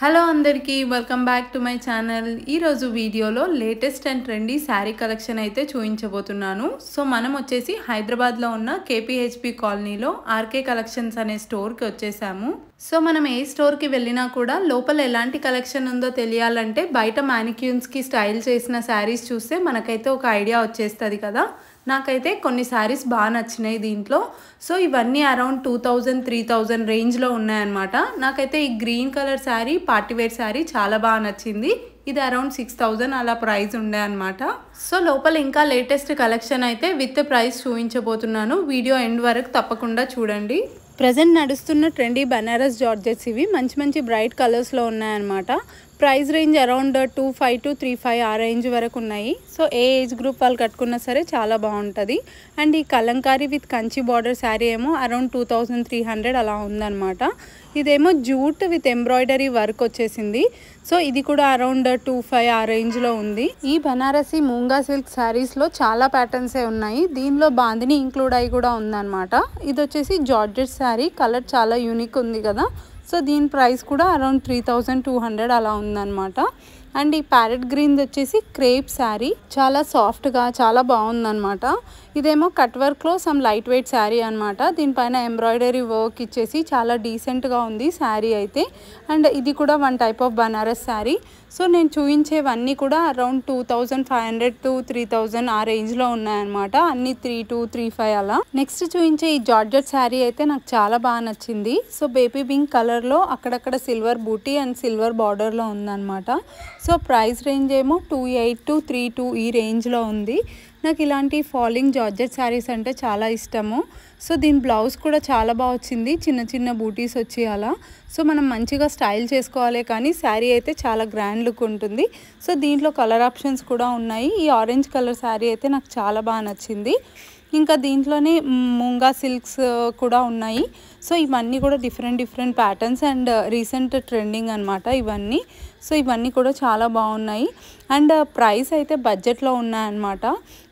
Hello అందరికీ welcome back to my channel. ఈరోజు వీడియోలో latest and trendy sari collection అయితే చూపించబోతున్నాను. సో మనం వచ్చేసి హైదరాబాద్లో ఉన్న కేపీహెచ్పి కాలనీలో ఆర్కే కలెక్షన్స్ అనే స్టోర్కి వచ్చేసాము. సో మనం ఏ స్టోర్కి వెళ్ళినా కూడా లోపల ఎలాంటి కలెక్షన్ ఉందో తెలియాలంటే బయట మ్యానిక్యూన్స్కి స్టైల్ చేసిన శారీస్ చూస్తే మనకైతే ఒక ఐడియా వచ్చేస్తుంది కదా. నాకైతే కొన్ని శారీస్ బాగా నచ్చినాయి దీంట్లో. సో ఇవన్నీ అరౌండ్ 2000-3000 రేంజ్లో ఉన్నాయన్నమాట. నాకైతే ఈ green colour sari party wear sari చాలా బాగా నచ్చింది. ఇది అరౌండ్ 6000 అలా ప్రైస్ ఉండే అనమాట. సో లోపల ఇంకా లేటెస్ట్ కలెక్షన్ అయితే విత్ ప్రైస్ చూపించబోతున్నాను. వీడియో ఎండ్ వరకు తప్పకుండా చూడండి. ప్రజెంట్ నడుస్తున్న ట్రెండీ బనారస్ జార్జెట్స్ ఇవి మంచి బ్రైట్ కలర్స్లో ఉన్నాయన్నమాట. ప్రైస్ రేంజ్ అరౌండ్ 25 to 35 ఆ రేంజ్ వరకు ఉన్నాయి. సో ఏ ఏజ్ గ్రూప్ వాళ్ళు కట్టుకున్నా సరే చాలా బాగుంటుంది. అండ్ ఈ కలంకారీ విత్ కంచి బార్డర్ శారీ ఏమో అరౌండ్ 2300 అలా ఉందన్నమాట. ఇదేమో జూట్ విత్ ఎంబ్రాయిడరీ వర్క్ వచ్చేసింది. సో ఇది కూడా అరౌండ్ 25 ఆ రేంజ్లో ఉంది. ఈ బనారసి మూంగా సిల్క్ శారీస్లో చాలా ప్యాటర్న్సే ఉన్నాయి. దీనిలో బాందిని ఇంక్లూడ్ అయ్యి కూడా ఉందన్నమాట. ఇది వచ్చేసి జార్జెట్ శారీ, కలర్ చాలా యూనిక్ ఉంది కదా. సో దీని ప్రైస్ కూడా అరౌండ్ 3200 అలా ఉందన్నమాట. అండ్ ఈ ప్యారెట్ గ్రీన్ వచ్చేసి క్రేప్ శారీ, చాలా సాఫ్ట్గా చాలా బాగుందన్నమాట. ఇదేమో కట్ వర్క్లో సమ్ లైట్ వెయిట్ శారీ అనమాట. దీనిపైన ఎంబ్రాయిడరీ వర్క్ ఇచ్చేసి చాలా డీసెంట్గా ఉంది శారీ అయితే. అండ్ ఇది కూడా one type of Banaras sari. So నేను చూపించేవన్నీ కూడా అరౌండ్ 2500 to 3000 ఆ రేంజ్లో ఉన్నాయన్నమాట. అన్ని 3 to 35 అలా. నెక్స్ట్ చూపించే ఈ జార్జెట్ శారీ అయితే నాకు చాలా బాగా నచ్చింది. సో బేబీ పింక్ కలర్లో అక్కడక్కడ సిల్వర్ బూటీ అండ్ సిల్వర్ బార్డర్లో ఉందన్నమాట. సో ప్రైస్ రేంజ్ ఏమో 28 to 32 ఈ రేంజ్లో ఉంది. నాకు ఇలాంటి ఫాలింగ్ జార్జెట్ శారీస్ అంటే చాలా ఇష్టము. సో దీని బ్లౌజ్ కూడా చాలా బాగా వచ్చింది, చిన్న బూటీస్ వచ్చి అలా. సో మనం మంచిగా స్టైల్ చేసుకోవాలి కానీ శారీ అయితే చాలా గ్రాండ్ లుక్ ఉంటుంది. సో దీంట్లో కలర్ ఆప్షన్స్ కూడా ఉన్నాయి. ఈ ఆరెంజ్ కలర్ శారీ అయితే నాకు చాలా బాగా నచ్చింది. ఇంకా దీంట్లోనే మూంగా సిల్క్స్ కూడా ఉన్నాయి. సో ఇవన్నీ కూడా different patterns and recent trending అనమాట ఇవన్నీ. సో ఇవన్నీ కూడా చాలా బాగున్నాయి. అండ్ ప్రైస్ అయితే బడ్జెట్లో ఉన్నాయన్నమాట.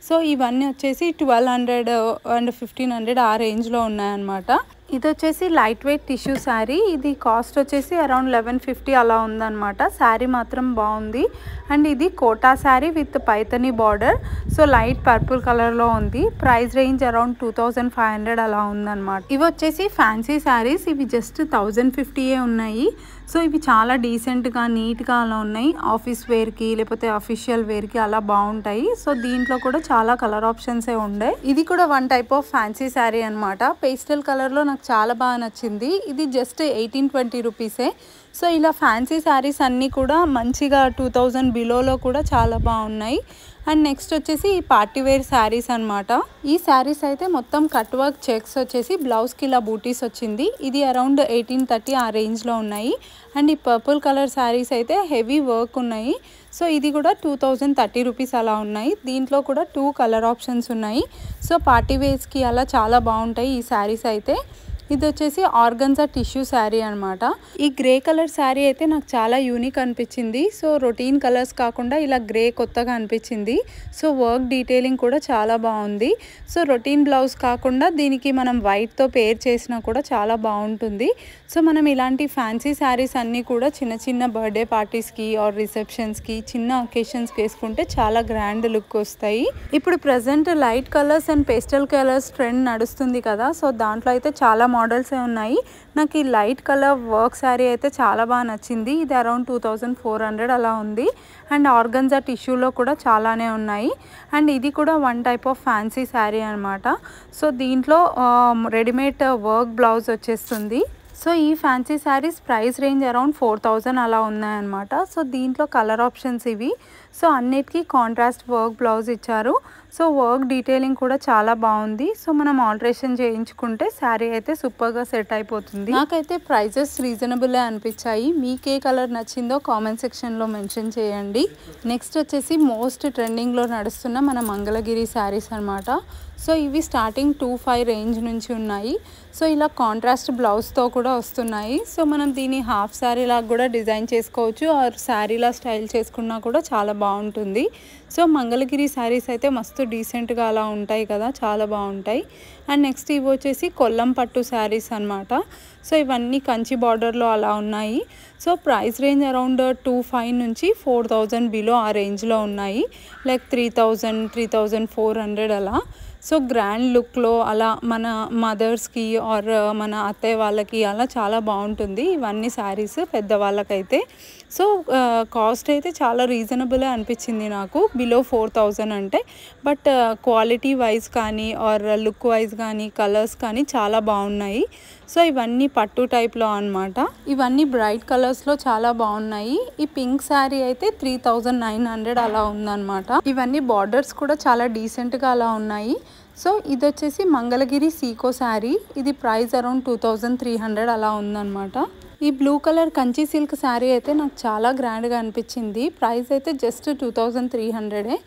సో ఇవన్నీ వచ్చేసి 1200 అండ్ 1500 ఆ రేంజ్లో ఉన్నాయన్నమాట. ఇది వచ్చేసి లైట్ వెయిట్ టిష్యూ శారీ. ఇది కాస్ట్ వచ్చేసి అరౌండ్ 1150 అలా ఉందన్నమాట. శారీ మాత్రం బాగుంది. అండ్ ఇది Kota sari with Paithani border. So light purple కలర్లో ఉంది. ప్రైస్ రేంజ్ అరౌండ్ 2500 అలా ఉందన్నమాట. ఇవి వచ్చేసి ఫ్యాన్సీ శారీస్. ఇవి జస్ట్ 1050 ఉన్నాయి. సో ఇవి చాలా డీసెంట్గా నీట్గా అలా ఉన్నాయి. ఆఫీస్ వేర్కి లేకపోతే అఫీషియల్ వేర్కి అలా బాగుంటాయి. సో దీంట్లో కూడా చాలా కలర్ ఆప్షన్సే ఉండే. ఇది కూడా one type of fancy sari అనమాట. పేస్టల్ కలర్లో నాకు చాలా బాగా నచ్చింది. ఇది జస్ట్ 1820 రూపీసే. సో ఇలా ఫ్యాన్సీ శారీస్ అన్నీ కూడా మంచిగా 2000 బిలోలో కూడా చాలా బాగున్నాయి. అండ్ నెక్స్ట్ వచ్చేసి ఈ పార్టీవేర్ శారీస్ అనమాట. ఈ శారీస్ అయితే మొత్తం కట్ వర్క్ చెక్స్ వచ్చేసి బ్లౌజ్కి ఇలా బూటీస్ వచ్చింది. ఇది అరౌండ్ 1830 ఆ రేంజ్లో ఉన్నాయి. అండ్ ఈ పర్పుల్ కలర్ శారీస్ అయితే హెవీ వర్క్ ఉన్నాయి. సో ఇది కూడా 2030 రూపీస్ అలా ఉన్నాయి. దీంట్లో కూడా 2 కలర్ ఆప్షన్స్ ఉన్నాయి. సో పార్టీవేర్స్కి అలా చాలా బాగుంటాయి ఈ శారీస్ అయితే. ఇది వచ్చేసి ఆర్గన్జా టిష్యూ శారీ అనమాట. ఈ గ్రే కలర్ శారీ అయితే నాకు చాలా యూనిక్ అనిపించింది. సో రొటీన్ కలర్స్ కాకుండా ఇలా గ్రే కొత్తగా అనిపించింది. సో వర్క్ డీటెయిలింగ్ కూడా చాలా బాగుంది. సో రొటీన్ బ్లౌజ్ కాకుండా దీనికి మనం వైట్తో పేర్ చేసినా కూడా చాలా బాగుంటుంది. సో మనం ఇలాంటి ఫ్యాన్సీ శారీస్ అన్నీ కూడా చిన్న బర్త్డే పార్టీస్కి ఆర్ రిసెప్షన్స్కి చిన్న ఒకేషన్స్కి వేసుకుంటే చాలా గ్రాండ్ లుక్ వస్తాయి. ఇప్పుడు present light colours and pastel colours trend నడుస్తుంది కదా. సో దాంట్లో అయితే చాలా మోడల్సే ఉన్నాయి. నాకు ఈ లైట్ కలర్ వర్క్ శారీ అయితే చాలా బాగా నచ్చింది. ఇది అరౌండ్ 2400 అలా ఉంది. అండ్ ఆర్గన్జా టిష్యూలో కూడా చాలానే ఉన్నాయి. అండ్ ఇది కూడా one type of fancy sari అనమాట. సో దీంట్లో రెడీమేడ్ వర్క్ బ్లౌజ్ వచ్చేస్తుంది. సో ఈ fancy saris price range around 4000 అలా ఉన్నాయన్నమాట. సో దీంట్లో కలర్ ఆప్షన్స్ ఇవి. సో అన్నిటికీ కాంట్రాస్ట్ వర్క్ బ్లౌజ్ ఇచ్చారు. సో వర్క్ డీటెయిలింగ్ కూడా చాలా బాగుంది. సో మనం ఆల్టరేషన్ చేయించుకుంటే శారీ అయితే సూపర్గా సెట్ అయిపోతుంది. నాకైతే ప్రైజెస్ రీజనబుల్ అనిపించాయి. మీకు ఏ కలర్ నచ్చిందో కామెంట్ సెక్షన్లో మెన్షన్ చేయండి. నెక్స్ట్ వచ్చేసి మోస్ట్ ట్రెండింగ్లో నడుస్తున్న మన మంగళగిరి శారీస్ అనమాట. సో ఇవి స్టార్టింగ్ 25 రేంజ్ నుంచి ఉన్నాయి. సో ఇలా కాంట్రాస్ట్ బ్లౌజ్తో కూడా వస్తున్నాయి. సో మనం దీన్ని హాఫ్ శారీ లాగా కూడా డిజైన్ చేసుకోవచ్చు ఆర్ శారీలా స్టైల్ చేసుకున్నా కూడా చాలా బాగుంటుంది. సో మంగళగిరి శారీస్ అయితే మస్తు డీసెంట్గా అలా ఉంటాయి కదా, చాలా బాగుంటాయి. అండ్ నెక్స్ట్ ఇవి వచ్చేసి కొల్లం పట్టు శారీస్ అనమాట. సో ఇవన్నీ కంచి బార్డర్లో అలా ఉన్నాయి. సో ప్రైస్ రేంజ్ అరౌండ్ 2500 నుంచి 4000 బిలో ఆ రేంజ్లో ఉన్నాయి. లైక్ 3000, 3400 అలా. సో గ్రాండ్ లుక్లో అలా మన మదర్స్కి ఆర్ మన అత్తయ్య వాళ్ళకి అలా చాలా బాగుంటుంది ఇవన్నీ శారీస్ పెద్దవాళ్ళకైతే. సో కాస్ట్ అయితే చాలా రీజనబుల్ అనిపించింది నాకు, బిలో 4000 అంటే. బట్ క్వాలిటీ వైజ్ కానీ ఆర్ లుక్ వైజ్ కానీ కలర్స్ కానీ చాలా బాగున్నాయి. సో ఇవన్నీ పట్టు టైప్లో అనమాట. ఇవన్నీ బ్రైట్ కలర్స్లో చాలా బాగున్నాయి. ఈ పింక్ శారీ అయితే 3900 అలా ఉందన్నమాట. ఇవన్నీ బార్డర్స్ కూడా చాలా డీసెంట్గా అలా ఉన్నాయి. సో ఇది వచ్చేసి మంగళగిరి సీకో శారీ. ఇది ప్రైస్ అరౌండ్ 2300 అలా ఉందన్నమాట. ఈ blue colour Kanchi silk sari అయితే నాకు చాలా గ్రాండ్గా అనిపించింది. ప్రైస్ అయితే జస్ట్ 2300.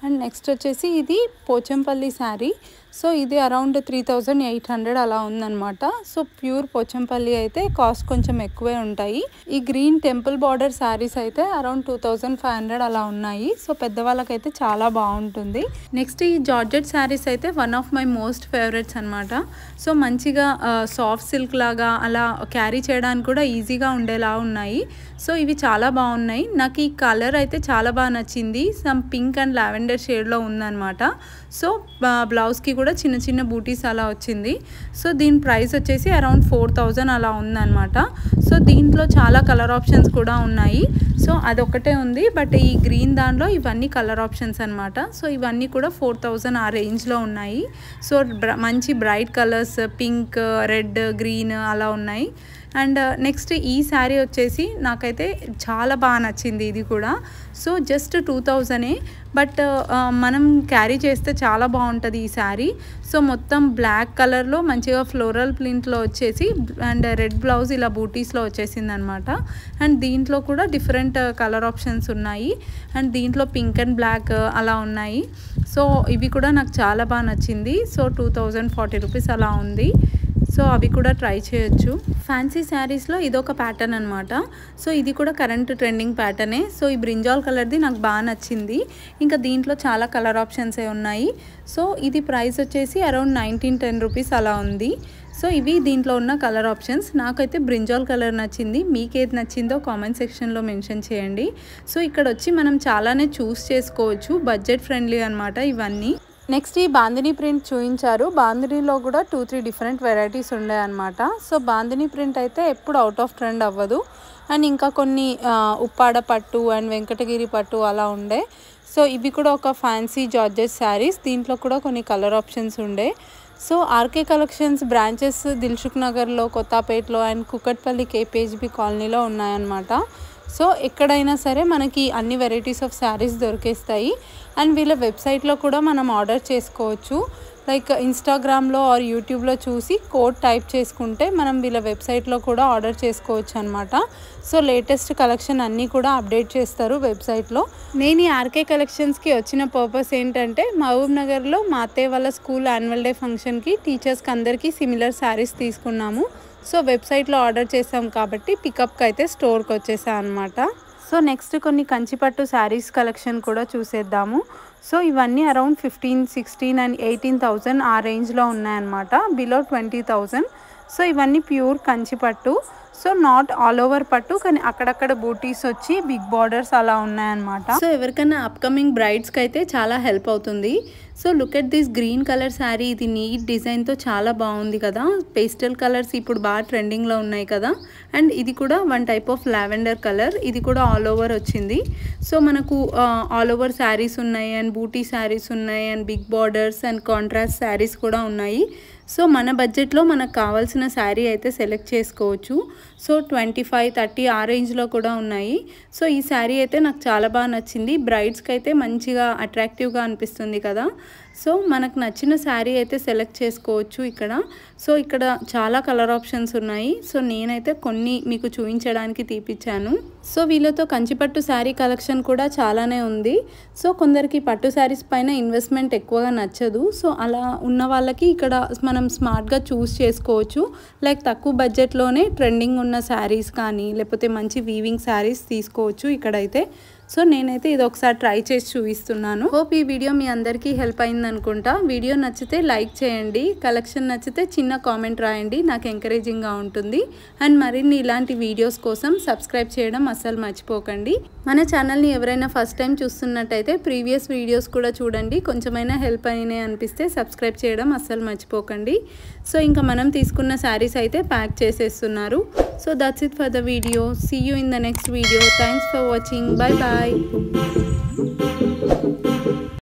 అండ్ నెక్స్ట్ వచ్చేసి ఇది పోచంపల్లి శారీ. సో ఇది అరౌండ్ 3800 అలా ఉందన్నమాట. సో ప్యూర్ పోచంపల్లి అయితే కాస్ట్ కొంచెం ఎక్కువే ఉంటాయి. ఈ గ్రీన్ టెంపుల్ బార్డర్ శారీస్ అయితే అరౌండ్ 2500 అలా ఉన్నాయి. సో పెద్దవాళ్ళకైతే చాలా బాగుంటుంది. నెక్స్ట్ ఈ జార్జెట్ శారీస్ అయితే one of my most favourites అనమాట. సో మంచిగా సాఫ్ట్ సిల్క్ లాగా అలా క్యారీ చేయడానికి కూడా ఈజీగా ఉండేలా ఉన్నాయి. సో ఇవి చాలా బాగున్నాయి. నాకు ఈ కలర్ అయితే చాలా బాగా నచ్చింది. సమ్ పింక్ అండ్ లావెండర్ షేడ్లో ఉందన్నమాట. సో బ్లౌజ్కి కూడా చిన్న చిన్న బూటీస్ అలా వచ్చింది. సో దీని ప్రైస్ వచ్చేసి అరౌండ్ 4000 అలా ఉందన్నమాట. సో దీంట్లో చాలా కలర్ ఆప్షన్స్ కూడా ఉన్నాయి. సో అదొక్కటే ఉంది, బట్ ఈ గ్రీన్ దానిలో ఇవన్నీ కలర్ ఆప్షన్స్ అనమాట. సో ఇవన్నీ కూడా 4000 ఆ రేంజ్లో ఉన్నాయి. సో మంచి bright colours pink, red, green అలా ఉన్నాయి. అండ్ నెక్స్ట్ ఈ శారీ వచ్చేసి నాకైతే చాలా బాగా నచ్చింది ఇది కూడా. సో జస్ట్ 2000, బట్ మనం క్యారీ చేస్తే చాలా బాగుంటుంది ఈ శారీ. సో మొత్తం బ్లాక్ కలర్లో మంచిగా ఫ్లోరల్ ప్రింట్లో వచ్చేసి అండ్ రెడ్ బ్లౌజ్ ఇలా బూటీస్లో వచ్చేసింది అనమాట. అండ్ దీంట్లో కూడా డిఫరెంట్ కలర్ ఆప్షన్స్ ఉన్నాయి. అండ్ దీంట్లో పింక్ అండ్ బ్లాక్ అలా ఉన్నాయి. సో ఇవి కూడా నాకు చాలా బాగా నచ్చింది. సో 2040 రూపీస్ అలా ఉంది. సో అవి కూడా ట్రై చేయొచ్చు. ఫ్యాన్సీ శారీస్లో ఇదొక ప్యాటర్న్ అనమాట. సో ఇది కూడా కరెంట్ ట్రెండింగ్ ప్యాటర్నే. సో ఈ బ్రింజాల్ కలర్ది నాకు బాగా నచ్చింది. ఇంకా దీంట్లో చాలా కలర్ ఆప్షన్సే ఉన్నాయి. సో ఇది ప్రైస్ వచ్చేసి అరౌండ్ 1910 రూపీస్ అలా ఉంది. సో ఇవి దీంట్లో ఉన్న కలర్ ఆప్షన్స్. నాకైతే బ్రింజాల్ కలర్ నచ్చింది. మీకు ఏది నచ్చిందో కామెంట్ సెక్షన్లో మెన్షన్ చేయండి. సో ఇక్కడ వచ్చి మనం చాలానే చూస్ చేసుకోవచ్చు. బడ్జెట్ ఫ్రెండ్లీ అనమాట ఇవన్నీ. నెక్స్ట్ ఈ బాందిని ప్రింట్ చూపించారు. బాందినిలో కూడా 2-3 డిఫరెంట్ వెరైటీస్ ఉండే అనమాట. సో బాందిని ప్రింట్ అయితే ఎప్పుడు అవుట్ ఆఫ్ ట్రెండ్ అవ్వదు. అండ్ ఇంకా కొన్ని ఉప్పాడ పట్టు అండ్ వెంకటగిరి పట్టు అలా ఉండే. సో ఇవి కూడా ఒక ఫ్యాన్సీ జార్జెట్ శారీస్. దీంట్లో కూడా కొన్ని కలర్ ఆప్షన్స్ ఉండే. So RK collections branches Dilsukh నగర్లో, కొత్తపేటలో అండ్ కుకట్పల్లి కేపీహెచ్బి కాలనీలో ఉన్నాయన్నమాట. సో ఎక్కడైనా సరే మనకి అన్ని వెరైటీస్ ఆఫ్ శారీస్ దొరికేస్తాయి. అండ్ వీళ్ళ వెబ్సైట్లో కూడా మనం ఆర్డర్ చేసుకోవచ్చు. లైక్ ఇన్స్టాగ్రామ్లో ఆర్ యూట్యూబ్లో చూసి కోడ్ టైప్ చేసుకుంటే మనం వీళ్ళ వెబ్సైట్లో కూడా ఆర్డర్ చేసుకోవచ్చు అనమాట. సో లేటెస్ట్ కలెక్షన్ అన్నీ కూడా అప్డేట్ చేస్తారు వెబ్సైట్లో. నేను ఈ ఆర్కే కలెక్షన్స్కి వచ్చిన పర్పస్ ఏంటంటే మహబూబ్ నగర్లో మా అత్తయ్య వాళ్ళ స్కూల్ యాన్యువల్ డే ఫంక్షన్కి టీచర్స్కి అందరికీ సిమిలర్ శారీస్ తీసుకున్నాము. సో వెబ్సైట్లో ఆర్డర్ చేసాం కాబట్టి పికప్కి అయితే స్టోర్కి వచ్చేసాం అనమాట. సో నెక్స్ట్ కొన్ని కంచిపట్టు శారీస్ కలెక్షన్ కూడా చూసేద్దాము. సో ఇవన్నీ అరౌండ్ 15, 16 అండ్ 18,000 ఆ రేంజ్లో ఉన్నాయన్నమాట, బిలో 20,000. సో ఇవన్నీ pure Kanchipattu. So not all over పట్టు, కానీ అక్కడక్కడ బూటీస్ వచ్చి బిగ్ బార్డర్స్ అలా ఉన్నాయన్నమాట. సో ఎవరికైనా అప్కమింగ్ బ్రైడ్స్కి అయితే చాలా హెల్ప్ అవుతుంది. So look at this green colour sari. ఇది నీట్ డిజైన్తో చాలా బాగుంది కదా. పేస్టల్ కలర్స్ ఇప్పుడు బాగా ట్రెండింగ్లో ఉన్నాయి కదా. అండ్ ఇది కూడా one type of lavender colour. ఇది కూడా ఆల్ ఓవర్ వచ్చింది. సో మనకు ఆల్ ఓవర్ శారీస్ ఉన్నాయి అండ్ బూటీ శారీస్ ఉన్నాయి and big borders and contrast saris కూడా ఉన్నాయి. సో మన బడ్జెట్లో మనకు కావాల్సిన శారీ అయితే సెలెక్ట్ చేసుకోవచ్చు. సో 25-30 ఆ రేంజ్లో కూడా ఉన్నాయి. సో ఈ శారీ అయితే నాకు చాలా బాగా నచ్చింది. బ్రైడ్స్కి అయితే మంచిగా అట్రాక్టివ్గా అనిపిస్తుంది కదా. సో మనకు నచ్చిన శారీ అయితే సెలెక్ట్ చేసుకోవచ్చు ఇక్కడ. సో ఇక్కడ చాలా కలర్ ఆప్షన్స్ ఉన్నాయి. సో నేనైతే కొన్ని మీకు చూపించడానికి తీపిచ్చాను. సో వీళ్ళతో కంచిపట్టు శారీ కలెక్షన్ కూడా చాలానే ఉంది. సో కొందరికి పట్టు శారీస్ పైన ఇన్వెస్ట్మెంట్ ఎక్కువగా నచ్చదు. సో అలా ఉన్న వాళ్ళకి ఇక్కడ మనం స్మార్ట్గా చూస్ చేసుకోవచ్చు. లైక్ తక్కువ బడ్జెట్లోనే ట్రెండింగ్ ఉన్న శారీస్ కానీ లేకపోతే మంచి వీవింగ్ శారీస్ తీసుకోవచ్చు ఇక్కడైతే. సో నేనైతే ఇది ఒకసారి ట్రై చేసి చూపిస్తున్నాను. హోప్ ఈ వీడియో మీ అందరికీ హెల్ప్ అయింది అనుకుంటా. వీడియో నచ్చితే లైక్ చేయండి, కలెక్షన్ నచ్చితే చిన్న కామెంట్ రాయండి, నాకు ఎంకరేజింగ్గా ఉంటుంది. అండ్ మరిన్ని ఇలాంటి వీడియోస్ కోసం సబ్స్క్రైబ్ చేయడం అస్సలు మర్చిపోకండి. మన ఛానల్ని ఎవరైనా ఫస్ట్ టైం చూస్తున్నట్టయితే ప్రీవియస్ వీడియోస్ కూడా చూడండి. కొంచెమైనా హెల్ప్ అయినాయి అనిపిస్తే సబ్స్క్రైబ్ చేయడం అస్సలు మర్చిపోకండి. సో ఇంకా మనం తీసుకున్న శారీస్ అయితే ప్యాక్ చేసేస్తున్నారు. So that's it for the video. See you in the next video. Thanks for watching. Bye bye.